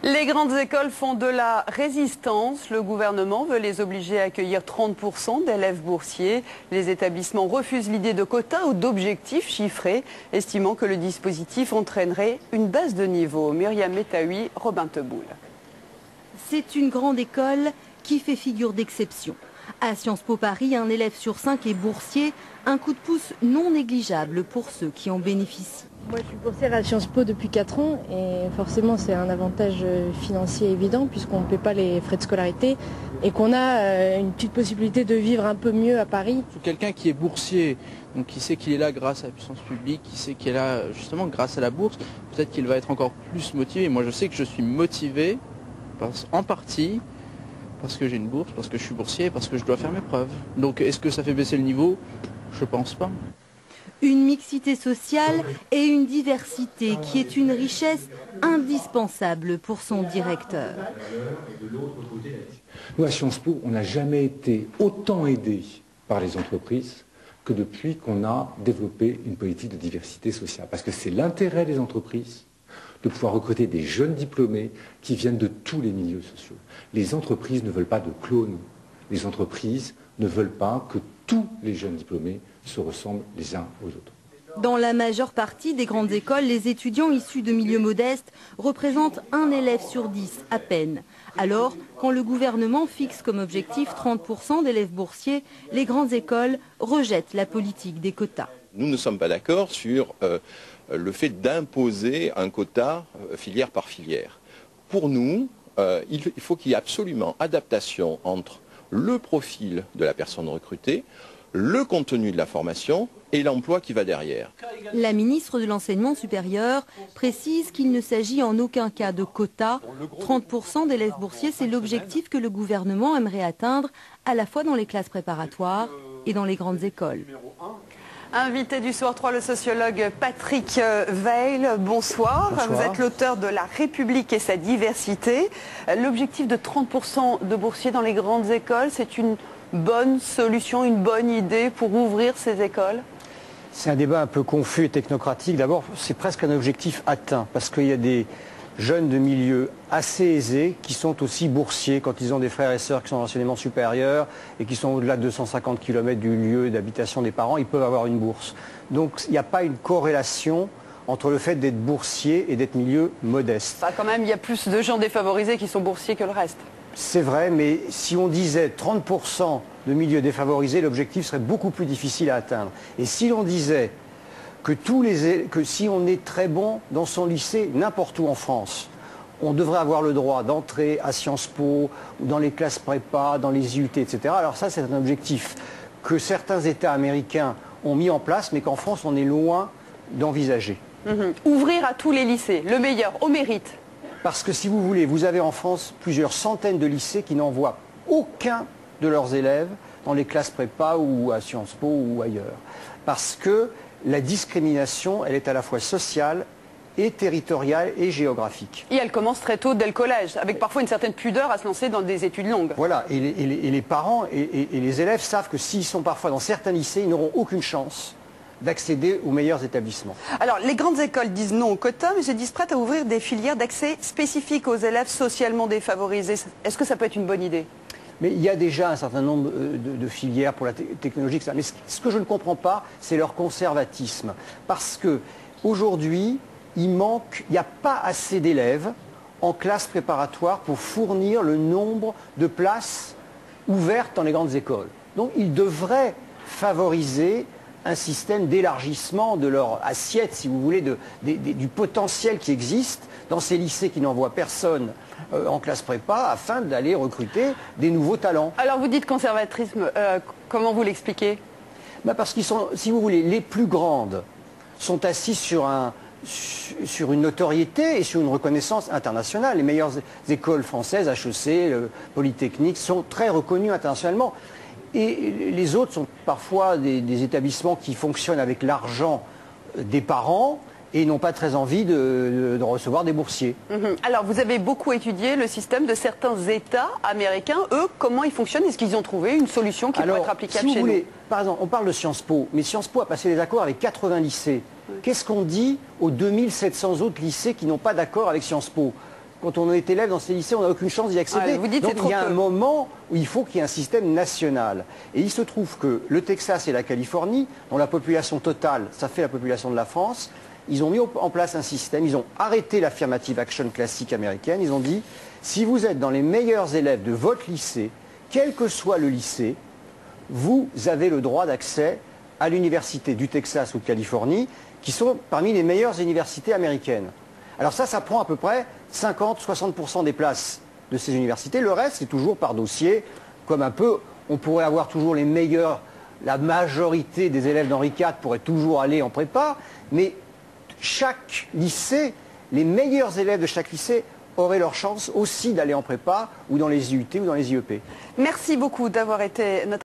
Les grandes écoles font de la résistance. Le gouvernement veut les obliger à accueillir 30% d'élèves boursiers. Les établissements refusent l'idée de quotas ou d'objectifs chiffrés, estimant que le dispositif entraînerait une baisse de niveau. Myriam Metaoui, Robin Teboul. C'est une grande école qui fait figure d'exception. À Sciences Po Paris, un élève sur 5 est boursier, un coup de pouce non négligeable pour ceux qui en bénéficient. Moi je suis boursière à Sciences Po depuis 4 ans et forcément c'est un avantage financier évident puisqu'on ne paie pas les frais de scolarité et qu'on a une petite possibilité de vivre un peu mieux à Paris. Quelqu'un qui est boursier, donc qui sait qu'il est là grâce à la puissance publique, qui sait qu'il est là justement grâce à la bourse, peut-être qu'il va être encore plus motivé. Moi je sais que je suis motivé en partie parce que j'ai une bourse, parce que je suis boursier, parce que je dois faire mes preuves. Donc est-ce que ça fait baisser le niveau? Je pense pas. Une mixité sociale et une diversité qui est une richesse indispensable pour son directeur. Nous, à Sciences Po, on n'a jamais été autant aidés par les entreprises que depuis qu'on a développé une politique de diversité sociale. Parce que c'est l'intérêt des entreprises de pouvoir recruter des jeunes diplômés qui viennent de tous les milieux sociaux. Les entreprises ne veulent pas de clones. Les entreprises ne veulent pas que tous les jeunes diplômés se ressemblent les uns aux autres. Dans la majeure partie des grandes écoles, les étudiants issus de milieux modestes représentent un élève sur 10 à peine. Alors, quand le gouvernement fixe comme objectif 30% d'élèves boursiers, les grandes écoles rejettent la politique des quotas. Nous ne sommes pas d'accord sur le fait d'imposer un quota filière par filière. Pour nous, il faut qu'il y ait absolument adaptation entre le profil de la personne recrutée, le contenu de la formation et l'emploi qui va derrière. La ministre de l'Enseignement supérieur précise qu'il ne s'agit en aucun cas de quotas. 30% d'élèves boursiers, c'est l'objectif que le gouvernement aimerait atteindre à la fois dans les classes préparatoires et dans les grandes écoles. Invité du Soir 3, le sociologue Patrick Weil. Bonsoir. Bonsoir. Vous êtes l'auteur de La République et sa diversité. L'objectif de 30% de boursiers dans les grandes écoles, c'est une bonne solution, une bonne idée pour ouvrir ces écoles? C'est un débat un peu confus et technocratique. D'abord, c'est presque un objectif atteint parce qu'il y a des jeunes de milieux assez aisés qui sont aussi boursiers quand ils ont des frères et sœurs qui sont dans l'enseignement supérieur et qui sont au-delà de 250 km du lieu d'habitation des parents, ils peuvent avoir une bourse. Donc il n'y a pas une corrélation entre le fait d'être boursier et d'être milieu modeste. Enfin, quand même, il y a plus de gens défavorisés qui sont boursiers que le reste. C'est vrai, mais si on disait 30% de milieux défavorisés, l'objectif serait beaucoup plus difficile à atteindre. Et si l'on disait que si on est très bon dans son lycée, n'importe où en France, on devrait avoir le droit d'entrer à Sciences Po, ou dans les classes prépa, dans les IUT, etc. Alors ça, c'est un objectif que certains États américains ont mis en place, mais qu'en France, on est loin d'envisager. Ouvrir à tous les lycées, le meilleur, au mérite. Parce que si vous voulez, vous avez en France plusieurs centaines de lycées qui n'envoient aucun de leurs élèves dans les classes prépa ou à Sciences Po ou ailleurs. Parce que la discrimination, elle est à la fois sociale et territoriale et géographique. Et elle commence très tôt dès le collège, avec parfois une certaine pudeur à se lancer dans des études longues. Voilà, et les parents et les élèves savent que s'ils sont parfois dans certains lycées, ils n'auront aucune chance d'accéder aux meilleurs établissements. Alors, les grandes écoles disent non au quota, mais se disent prêtes à ouvrir des filières d'accès spécifiques aux élèves socialement défavorisés. Est-ce que ça peut être une bonne idée? Mais il y a déjà un certain nombre de filières pour la technologie, etc. Mais ce que je ne comprends pas, c'est leur conservatisme. Parce qu'aujourd'hui, il n'y a pas assez d'élèves en classe préparatoire pour fournir le nombre de places ouvertes dans les grandes écoles. Donc, ils devraient favoriser un système d'élargissement de leur assiette, si vous voulez, du potentiel qui existe dans ces lycées qui n'envoient personne en classe prépa afin d'aller recruter des nouveaux talents. Alors vous dites conservatisme, comment vous l'expliquez? Parce qu'ils sont, si vous voulez, les plus grandes sont assises sur une notoriété et sur une reconnaissance internationale. Les meilleures écoles françaises, HEC, Polytechnique, sont très reconnues internationalement. Et les autres sont parfois des établissements qui fonctionnent avec l'argent des parents et n'ont pas très envie de recevoir des boursiers. Alors, vous avez beaucoup étudié le système de certains États américains. Eux, comment ils fonctionnent? Est-ce qu'ils ont trouvé une solution qui pourrait être applicable chez nous? Par exemple, on parle de Sciences Po, mais Sciences Po a passé des accords avec 80 lycées. Qu'est-ce qu'on dit aux 2700 autres lycées qui n'ont pas d'accord avec Sciences Po? quand on est élève dans ces lycées, on n'a aucune chance d'y accéder. Vous dites donc c'est il y a trop un peu. moment où il faut qu'il y ait un système national. Et il se trouve que le Texas et la Californie, dont la population totale, ça fait la population de la France, ils ont mis en place un système, ils ont arrêté l'affirmative action classique américaine, ils ont dit, si vous êtes dans les meilleurs élèves de votre lycée, quel que soit le lycée, vous avez le droit d'accès à l'université du Texas ou de Californie, qui sont parmi les meilleures universités américaines. Alors ça prend à peu près 50-60% des places de ces universités. Le reste, c'est toujours par dossier, comme un peu, on pourrait avoir toujours les meilleurs, la majorité des élèves d'Henri IV pourraient toujours aller en prépa, mais chaque lycée, les meilleurs élèves de chaque lycée auraient leur chance aussi d'aller en prépa ou dans les IUT ou dans les IEP. Merci beaucoup d'avoir été notre